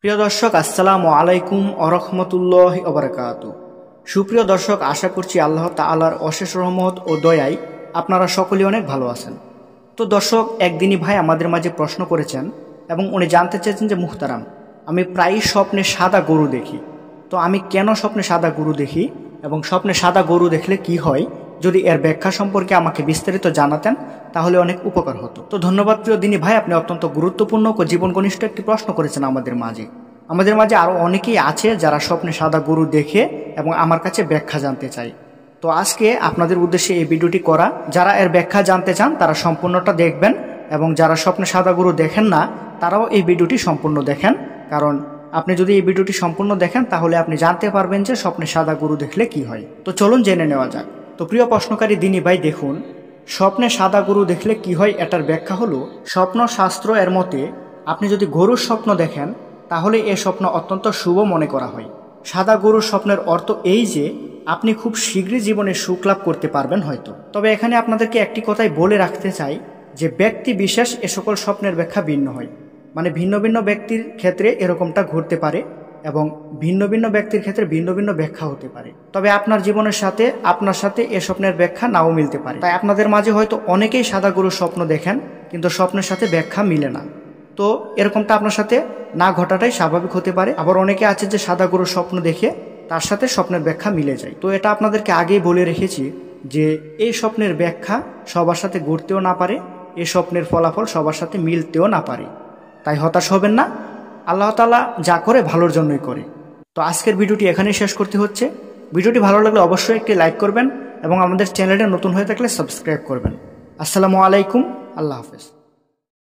প্রিয় দর্শক, আসসালামু আলাইকুম ওরহমতুল্লাহি ওবারাকাতু। সুপ্রিয় দর্শক, আশা করছি আল্লাহ তাআলার অশেষ রহমত ও দয়ায় আপনারা সকলেই অনেক ভালো আছেন। তো দর্শক, একদিনই ভাই আমাদের মাঝে প্রশ্ন করেছেন এবং উনি জানতে চেয়েছেন যে মুহতারাম, আমি প্রায়ই স্বপ্নে সাদা গরু দেখি, তো আমি কেন স্বপ্নে সাদা গরু দেখি এবং স্বপ্নে সাদা গরু দেখলে কি হয়, যদি এর ব্যাখ্যা সম্পর্কে আমাকে বিস্তারিত জানাতেন তাহলে অনেক উপকার হতো। তো ধন্যবাদ প্রিয় দিনী ভাই, আপনি অত্যন্ত গুরুত্বপূর্ণ ও জীবন ঘনিষ্ঠ একটি প্রশ্ন করেছেন আমাদের মাঝে আরও অনেকেই আছে যারা স্বপ্নে সাদা গরু দেখে এবং আমার কাছে ব্যাখ্যা জানতে চায়। তো আজকে আপনাদের উদ্দেশ্যে এই ভিডিওটি করা। যারা এর ব্যাখ্যা জানতে চান তারা সম্পূর্ণটা দেখবেন, এবং যারা স্বপ্নে সাদা গরু দেখেন না তারাও এই ভিডিওটি সম্পূর্ণ দেখেন, কারণ আপনি যদি এই ভিডিওটি সম্পূর্ণ দেখেন তাহলে আপনি জানতে পারবেন যে স্বপ্নে সাদা গরু দেখলে কি হয়। তো চলুন জেনে নেওয়া যাক। তো প্রিয় প্রশ্নকারী দিনী ভাই, দেখুন, স্বপ্নে সাদা গরু দেখলে কি হয় এটার ব্যাখ্যা হলো, স্বপ্ন শাস্ত্র এর মতে আপনি যদি গরুর স্বপ্ন দেখেন তাহলে এ স্বপ্ন অত্যন্ত শুভ মনে করা হয়। সাদা গরুর স্বপ্নের অর্থ এই যে আপনি খুব শীঘ্রই জীবনে সুখ লাভ করতে পারবেন হয়তো। তবে এখানে আপনাদেরকে একটি কথাই বলে রাখতে চাই যে ব্যক্তি বিশেষ এ সকল স্বপ্নের ব্যাখ্যা ভিন্ন হয়, মানে ভিন্ন ভিন্ন ব্যক্তির ক্ষেত্রে এরকমটা ঘটতে পারে এবং ভিন্ন ভিন্ন ব্যক্তির ক্ষেত্রে ভিন্ন ভিন্ন ব্যাখ্যা হতে পারে। তবে আপনার জীবনের সাথে আপনার সাথে এ স্বপ্নের ব্যাখ্যা নাও মিলতে পারে। তাই আপনাদের মাঝে হয়তো অনেকেই সাদা গরুর স্বপ্ন দেখেন কিন্তু স্বপ্নের সাথে ব্যাখ্যা মিলে না। তো এরকমটা আপনার সাথে না ঘটাটাই স্বাভাবিক হতে পারে। আবার অনেকে আছে যে সাদা গরুর স্বপ্ন দেখে তার সাথে স্বপ্নের ব্যাখ্যা মিলে যায়। তো এটা আপনাদেরকে আগেই বলে রেখেছি যে এই স্বপ্নের ব্যাখ্যা সবার সাথে ঘটতেও না পারে, এই স্বপ্নের ফলাফল সবার সাথে মিলতেও না পারে। তাই হতাশ হবেন না, আল্লাহ তাআলা যা করে ভালোর জন্যই করে। তো আজকের ভিডিওটি এখানেই শেষ করতে হচ্ছে। ভিডিওটি ভালো লাগলে অবশ্যই একটি লাইক করবেন এবং আমাদের চ্যানেলে নতুন হয়ে থাকলে সাবস্ক্রাইব করবেন। আসসালামু আলাইকুম, আল্লাহ হাফেজ।